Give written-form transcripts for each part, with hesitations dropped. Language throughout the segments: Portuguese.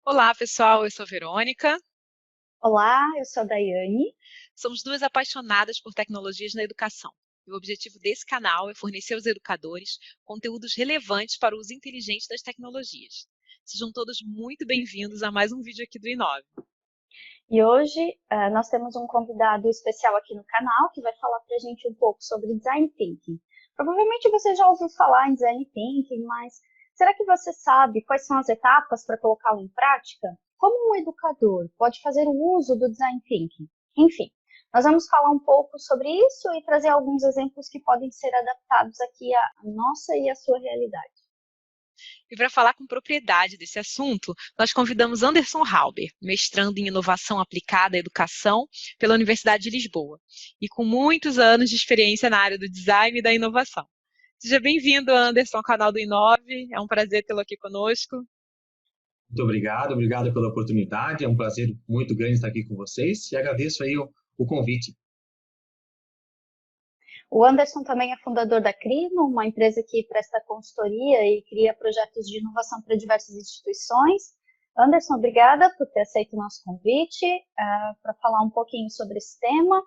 Olá, pessoal, eu sou a Verônica. Olá, eu sou a Daiane. Somos duas apaixonadas por tecnologias na educação. E o objetivo desse canal é fornecer aos educadores conteúdos relevantes para o uso inteligente das tecnologias. Sejam todos muito bem-vindos a mais um vídeo aqui do Inove. E hoje nós temos um convidado especial aqui no canal que vai falar para a gente um pouco sobre Design Thinking. Provavelmente você já ouviu falar em Design Thinking, mas será que você sabe quais são as etapas para colocá-lo em prática? Como um educador pode fazer o uso do Design Thinking? Enfim, nós vamos falar um pouco sobre isso e trazer alguns exemplos que podem ser adaptados aqui à nossa e à sua realidade. E para falar com propriedade desse assunto, nós convidamos Anderson Halber, mestrando em inovação aplicada à educação pela Universidade de Lisboa, e com muitos anos de experiência na área do design e da inovação. Seja bem-vindo, Anderson, ao canal do Inove. É um prazer tê-lo aqui conosco. Muito obrigado pela oportunidade. É um prazer muito grande estar aqui com vocês e agradeço aí o convite. O Anderson também é fundador da Crino, uma empresa que presta consultoria e cria projetos de inovação para diversas instituições. Anderson, obrigada por ter aceito o nosso convite para falar um pouquinho sobre esse tema,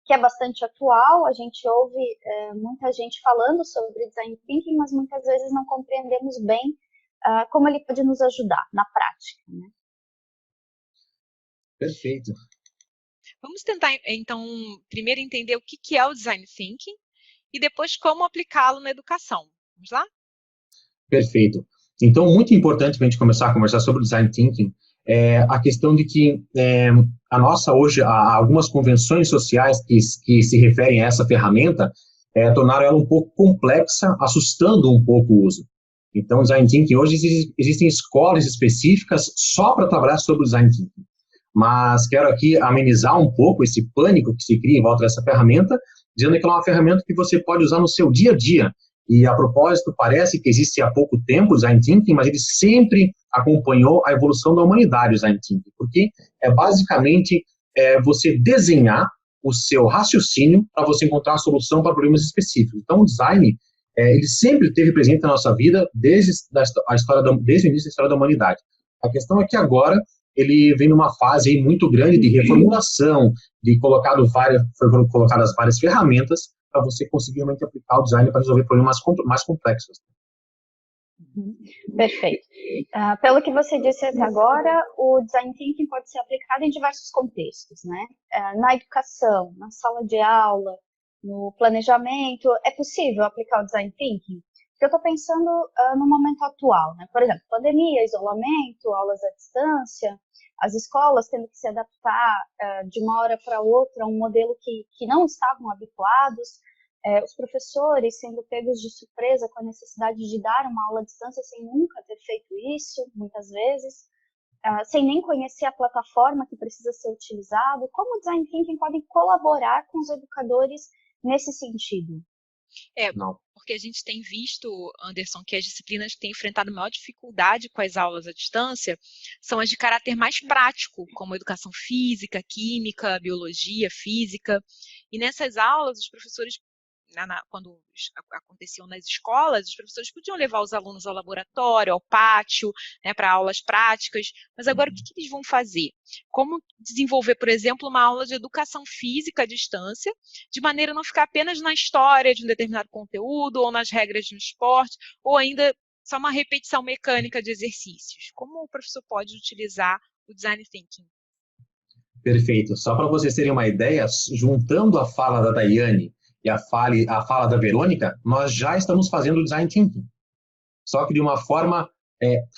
que é bastante atual. A gente ouve muita gente falando sobre design thinking, mas muitas vezes não compreendemos bem como ele pode nos ajudar na prática, né? Perfeito. Vamos tentar, então, primeiro entender o que é o design thinking e depois como aplicá-lo na educação. Vamos lá? Perfeito. Então, muito importante para a gente começar a conversar sobre o design thinking é a questão de que a nossa, hoje, algumas convenções sociais que se referem a essa ferramenta tornaram ela um pouco complexa, assustando um pouco o uso. Então, o design thinking, hoje existem escolas específicas só para trabalhar sobre o design thinking. Mas quero aqui amenizar um pouco esse pânico que se cria em volta dessa ferramenta, dizendo que ela é uma ferramenta que você pode usar no seu dia a dia. E, a propósito, parece que existe há pouco tempo o Design Thinking, mas ele sempre acompanhou a evolução da humanidade, o Design Thinking, porque é basicamente você desenhar o seu raciocínio para você encontrar a solução para problemas específicos. Então, o design, ele sempre esteve presente na nossa vida desde o início da história da humanidade. A questão é que agora ele vem numa fase aí muito grande de reformulação, foram colocadas várias ferramentas para você conseguir realmente aplicar o design para resolver problemas mais complexos. Uhum. Perfeito. Pelo que você disse até agora, o design thinking pode ser aplicado em diversos contextos, né? Na educação, na sala de aula, no planejamento, é possível aplicar o design thinking? Porque eu estou pensando no momento atual, né? Por exemplo, pandemia, isolamento, aulas à distância, as escolas tendo que se adaptar de uma hora para outra a um modelo que não estavam habituados, os professores sendo pegos de surpresa com a necessidade de dar uma aula à distância sem nunca ter feito isso, muitas vezes, sem nem conhecer a plataforma que precisa ser utilizado. Como o Design Thinking pode colaborar com os educadores nesse sentido? Não. Porque a gente tem visto, Anderson, que as disciplinas que têm enfrentado maior dificuldade com as aulas à distância são as de caráter mais prático, como educação física, química, biologia, física. E nessas aulas, os professores quando aconteciam nas escolas, os professores podiam levar os alunos ao laboratório, ao pátio, né, para aulas práticas, mas agora o que eles vão fazer? Como desenvolver, por exemplo, uma aula de educação física à distância, de maneira a não ficar apenas na história de um determinado conteúdo, ou nas regras de um esporte, ou ainda só uma repetição mecânica de exercícios? Como o professor pode utilizar o design thinking? Perfeito. Só para vocês terem uma ideia, juntando a fala da Daiane e a fala da Verônica, nós já estamos fazendo o design thinking. Só que de uma forma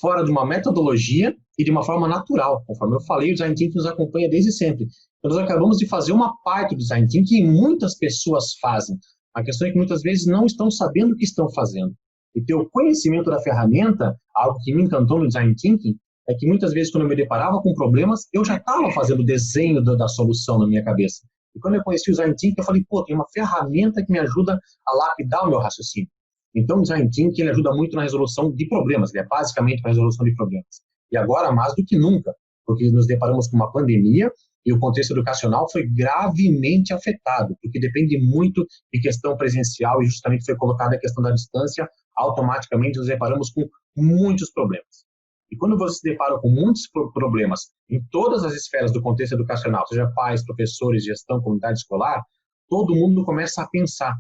fora de uma metodologia e de uma forma natural. Conforme eu falei, o design thinking nos acompanha desde sempre. Então, nós acabamos de fazer uma parte do design thinking que muitas pessoas fazem. A questão é que muitas vezes não estão sabendo o que estão fazendo. E ter o conhecimento da ferramenta, algo que me encantou no design thinking, é que muitas vezes quando eu me deparava com problemas, eu já estava fazendo o desenho da solução na minha cabeça. E quando eu conheci o design thinking, eu falei, pô, tem uma ferramenta que me ajuda a lapidar o meu raciocínio. Então, o design thinking ele ajuda muito na resolução de problemas, ele é basicamente para a resolução de problemas. E agora, mais do que nunca, porque nos deparamos com uma pandemia e o contexto educacional foi gravemente afetado, porque depende muito de questão presencial e justamente foi colocada a questão da distância, automaticamente nos deparamos com muitos problemas. E quando você se depara com muitos problemas em todas as esferas do contexto educacional, seja pais, professores, gestão, comunidade escolar, todo mundo começa a pensar.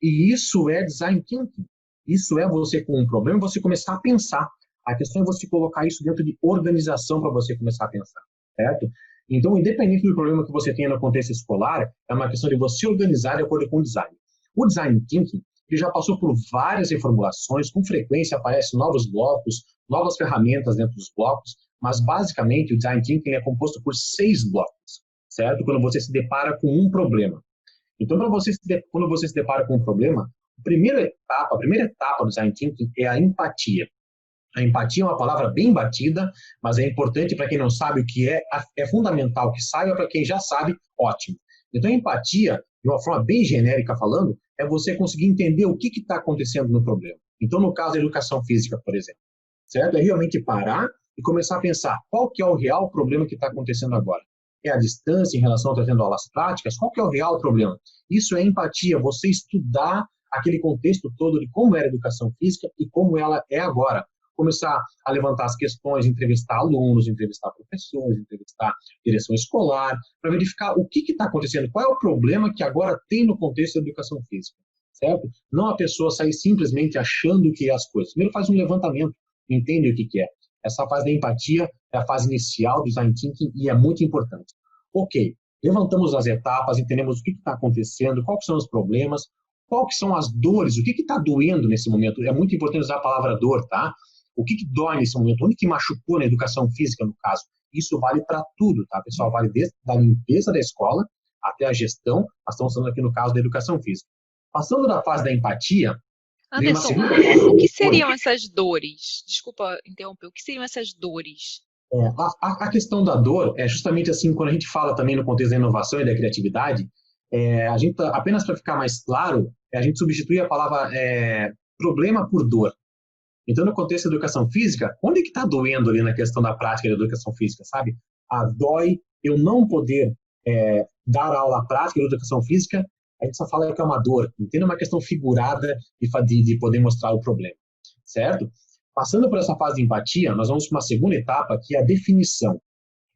E isso é design thinking. Isso é você com um problema, você começar a pensar. A questão é você colocar isso dentro de organização para você começar a pensar, certo? Então, independente do problema que você tenha no contexto escolar, é uma questão de você organizar de acordo com o design. O design thinking, ele já passou por várias reformulações, com frequência aparecem novos blocos, novas ferramentas dentro dos blocos, mas basicamente o design thinking é composto por 6 blocos, certo? Quando você se depara com um problema. Então, quando você se depara com um problema, a primeira etapa do design thinking é a empatia. A empatia é uma palavra bem batida, mas é importante para quem não sabe o que é fundamental que saiba, para quem já sabe, ótimo. Então, a empatia, de uma forma bem genérica falando, é você conseguir entender o que está acontecendo no problema. Então, no caso da educação física, por exemplo, certo? É realmente parar e começar a pensar qual que é o real problema que está acontecendo agora. É a distância em relação a estar tendo aulas práticas? Qual que é o real problema? Isso é empatia, você estudar aquele contexto todo de como era a educação física e como ela é agora. Começar a levantar as questões, entrevistar alunos, entrevistar professores, entrevistar direção escolar, para verificar o que está acontecendo, qual é o problema que agora tem no contexto da educação física, certo? Não a pessoa sair simplesmente achando que é as coisas. Primeiro faz um levantamento, entende o que é. Essa fase da empatia é a fase inicial do design thinking e é muito importante. Ok, levantamos as etapas, entendemos o que está acontecendo, quais são os problemas, quais são as dores, o que está doendo nesse momento. É muito importante usar a palavra dor, tá? O que dói nesse momento? Onde que machucou na educação física, no caso? Isso vale para tudo, tá, pessoal? Vale desde a limpeza da escola até a gestão. Nós estamos falando aqui no caso da educação física. Passando da fase da empatia, Anderson, o que seriam essas dores? Desculpa interromper. O que seriam essas dores? A questão da dor é justamente assim, quando a gente fala também no contexto da inovação e da criatividade, a gente, apenas para ficar mais claro, a gente substitui a palavra problema por dor. Então, no contexto da educação física, onde que está doendo ali na questão da prática da educação física, sabe? Dói eu não poder dar aula prática de educação física, a gente só fala que é uma dor, entende? É uma questão figurada de poder mostrar o problema, certo? Passando por essa fase de empatia, nós vamos para uma segunda etapa, que é a definição.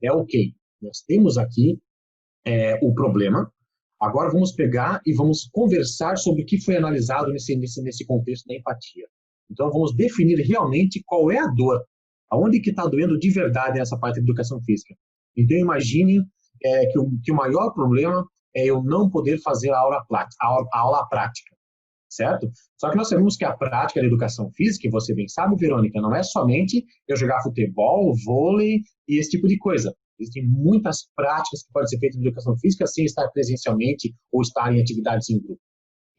Ok, nós temos aqui o problema, agora vamos pegar e vamos conversar sobre o que foi analisado nesse contexto da empatia. Então, vamos definir realmente qual é a dor, aonde que está doendo de verdade nessa parte da educação física. Então, imagine que o maior problema é eu não poder fazer a aula prática, certo? Só que nós sabemos que a prática da educação física, e você bem sabe, Verônica, não é somente eu jogar futebol, vôlei e esse tipo de coisa. Existem muitas práticas que podem ser feitas na educação física sem estar presencialmente ou estar em atividades em grupo.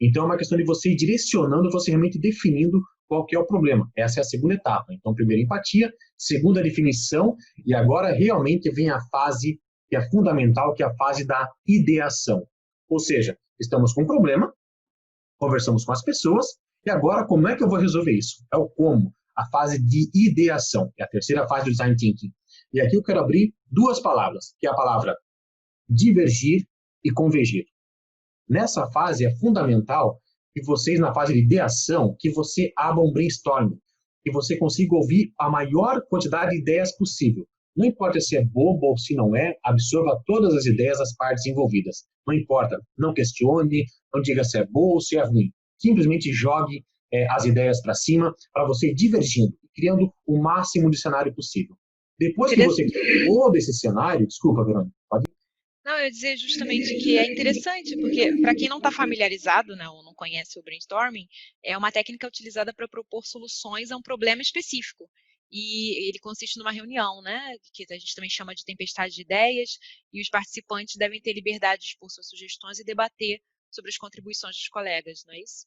Então, é uma questão de você ir direcionando, você realmente definindo qual que é o problema. Essa é a segunda etapa. Então, primeiro, empatia, segunda, definição, e agora realmente vem a fase que é fundamental, que é a fase da ideação. Ou seja, estamos com um problema, conversamos com as pessoas, e agora como é que eu vou resolver isso? É o como, a fase de ideação, é a terceira fase do design thinking. E aqui eu quero abrir 2 palavras, que é a palavra divergir e convergir. Nessa fase é fundamental que vocês, na fase de ideação, que você abra um brainstorming, que você consiga ouvir a maior quantidade de ideias possível. Não importa se é bobo ou se não é, absorva todas as ideias das partes envolvidas. Não importa, não questione, não diga se é boa ou se é ruim. Simplesmente jogue as ideias para cima, para você ir divergindo, criando o máximo de cenário possível. Depois que você criou desse cenário, desculpa, Verônica, pode ir? Não, eu ia dizer justamente que é interessante, porque para quem não está familiarizado, né, ou não conhece o brainstorming, é uma técnica utilizada para propor soluções a um problema específico. E ele consiste numa reunião, né, que a gente também chama de tempestade de ideias, e os participantes devem ter liberdade de expor suas sugestões e debater sobre as contribuições dos colegas, não é isso?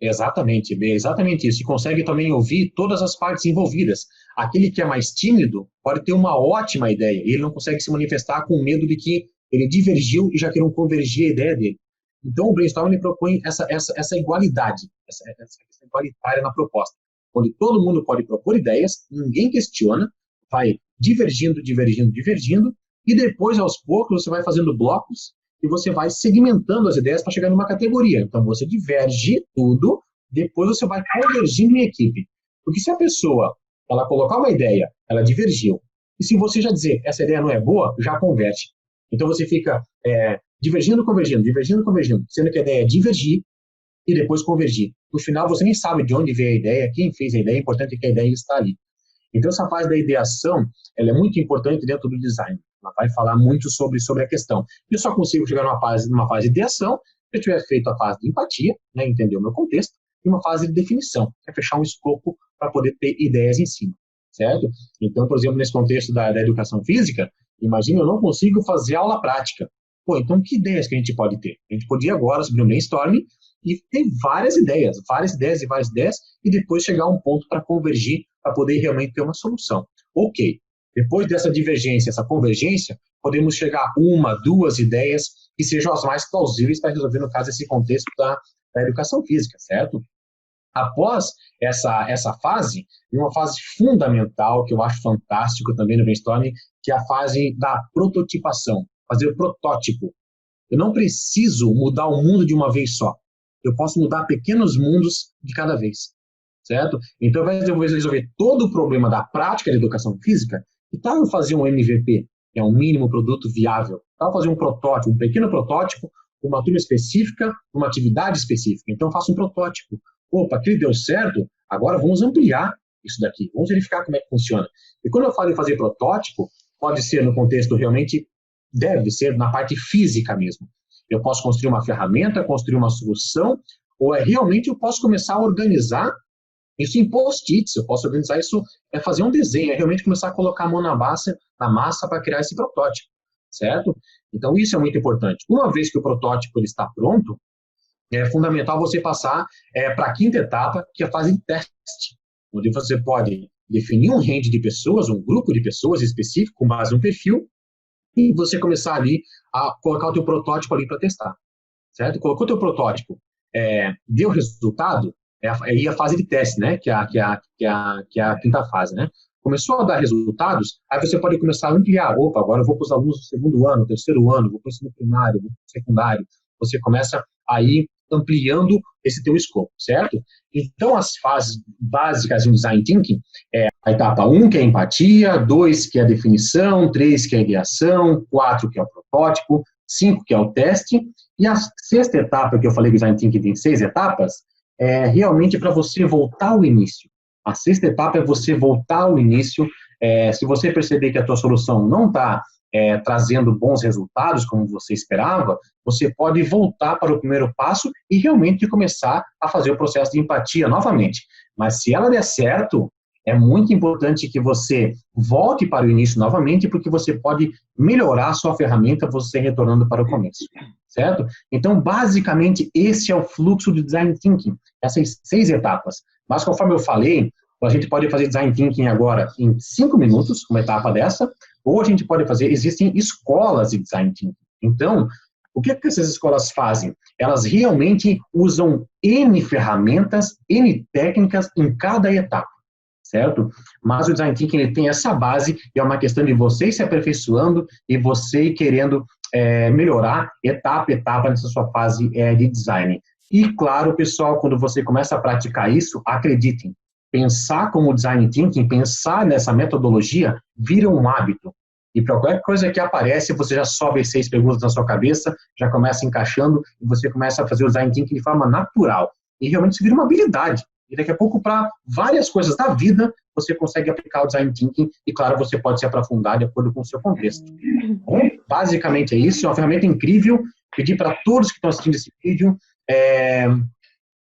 Exatamente, Bê, exatamente isso. E consegue também ouvir todas as partes envolvidas. Aquele que é mais tímido pode ter uma ótima ideia, e ele não consegue se manifestar com medo de que ele divergiu e já queiram convergir a ideia dele. Então, o brainstorming propõe essa igualdade, essa questão igualitária na proposta, onde todo mundo pode propor ideias, ninguém questiona, vai divergindo, e depois, aos poucos, você vai fazendo blocos e você vai segmentando as ideias para chegar numa categoria. Então, você diverge tudo, depois você vai convergindo em equipe. Porque se a pessoa ela colocar uma ideia ela divergiu. E se você já dizer, essa ideia não é boa, já converte. Então você fica divergindo, convergindo, sendo que a ideia é divergir e depois convergir. No final, você nem sabe de onde veio a ideia, quem fez a ideia, é importante que a ideia está ali. Então, essa fase da ideação, ela é muito importante dentro do design. Ela vai falar muito sobre a questão. Eu só consigo chegar numa fase de ideação se eu tiver feito a fase de empatia, né, entender o meu contexto, e uma fase de definição, que é fechar um escopo para poder ter ideias em cima, certo? Então, por exemplo, nesse contexto da educação física, imagina, eu não consigo fazer aula prática. Pô, então que ideias que a gente pode ter? A gente podia agora subir um brainstorming e ter várias ideias, e depois chegar a um ponto para convergir, para poder realmente ter uma solução. Ok, depois dessa divergência, essa convergência, podemos chegar a uma, duas ideias que sejam as mais plausíveis para resolver, no caso, esse contexto da educação física, certo? Após essa fase, tem uma fase fundamental, que eu acho fantástico também no brainstorming, que é a fase da prototipação, fazer o protótipo. Eu não preciso mudar o mundo de uma vez só. Eu posso mudar pequenos mundos de cada vez, certo? Então, ao invés de eu resolver todo o problema da prática de educação física, que tal eu fazer um MVP, que é um mínimo produto viável? Que tal eu fazer um protótipo, um pequeno protótipo, uma turma específica, uma atividade específica? Então, eu faço um protótipo. Opa, aquilo deu certo, agora vamos ampliar isso daqui, vamos verificar como é que funciona. E quando eu falo em fazer protótipo, pode ser no contexto realmente, deve ser na parte física mesmo. Eu posso construir uma ferramenta, construir uma solução, ou realmente eu posso começar a organizar isso em post-its, eu posso organizar isso, fazer um desenho, realmente começar a colocar a mão na massa para criar esse protótipo, certo? Então, isso é muito importante. Uma vez que o protótipo ele está pronto, é fundamental você passar para a quinta etapa, que é a fase de teste, onde você pode definir um range de pessoas, um grupo de pessoas específico, com base no perfil, e você começar ali a colocar o teu protótipo ali para testar, certo? Colocou o teu protótipo, deu resultado, aí a fase de teste, né? Que é a quinta fase, né? Começou a dar resultados, aí você pode começar a ampliar. Opa, agora eu vou para os alunos do segundo ano, terceiro ano, vou para o ensino primário, vou para o secundário. Você começa a ir ampliando esse teu escopo, certo? Então, as fases básicas de design thinking é a etapa 1, que é a empatia, 2, que é a definição, 3, que é a ideação, 4, que é o protótipo, 5, que é o teste, e a sexta etapa, que eu falei que o design thinking tem 6 etapas, é realmente para você voltar ao início. A sexta etapa é você voltar ao início. Se você perceber que a tua solução não está trazendo bons resultados, como você esperava, você pode voltar para o primeiro passo e realmente começar a fazer o processo de empatia novamente. Mas se ela der certo, é muito importante que você volte para o início novamente, porque você pode melhorar a sua ferramenta você retornando para o começo, certo? Então, basicamente, esse é o fluxo do Design Thinking, essas 6 etapas. Mas, conforme eu falei, a gente pode fazer Design Thinking agora em 5 minutos, uma etapa dessa, ou a gente pode fazer, existem escolas de Design Thinking. Então, o que essas escolas fazem? Elas realmente usam N ferramentas, N técnicas em cada etapa, certo? Mas o Design Thinking ele tem essa base e é uma questão de você se aperfeiçoando e você querendo melhorar etapa a etapa nessa sua fase de design. E, claro, pessoal, quando você começa a praticar isso, acreditem, pensar como Design Thinking, pensar nessa metodologia, vira um hábito. E para qualquer coisa que aparece, você já sobe 6 perguntas na sua cabeça, já começa encaixando, e você começa a fazer o Design Thinking de forma natural. E realmente isso vira uma habilidade. E daqui a pouco, para várias coisas da vida, você consegue aplicar o Design Thinking, e claro, você pode se aprofundar de acordo com o seu contexto. Bom, basicamente é isso, é uma ferramenta incrível. Pedir para todos que estão assistindo esse vídeo,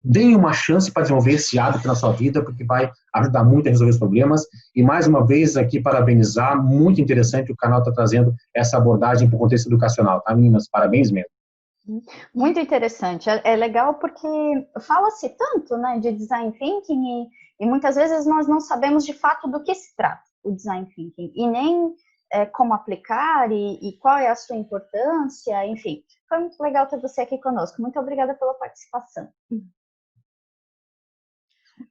deem uma chance para desenvolver esse hábito na sua vida, porque vai ajudar muito a resolver os problemas. E, mais uma vez, aqui, parabenizar. Muito interessante o canal está trazendo essa abordagem para o contexto educacional, tá, meninas? Parabéns mesmo. Muito interessante. É legal porque fala-se tanto, né, de Design Thinking e muitas vezes nós não sabemos de fato do que se trata o Design Thinking e nem como aplicar e qual é a sua importância, enfim. Foi muito legal ter você aqui conosco. Muito obrigada pela participação.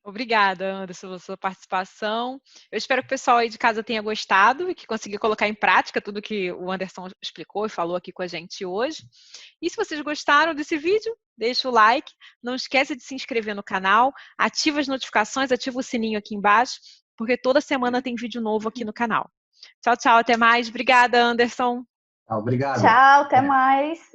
Obrigada, Anderson, pela sua participação. Eu espero que o pessoal aí de casa tenha gostado e que consiga colocar em prática tudo que o Anderson explicou e falou aqui com a gente hoje. E se vocês gostaram desse vídeo, deixa o like, não esqueça de se inscrever no canal, ativa as notificações, ativa o sininho aqui embaixo porque toda semana tem vídeo novo aqui no canal. Tchau, tchau, até mais. Obrigada, Anderson. Obrigado. Tchau, até mais.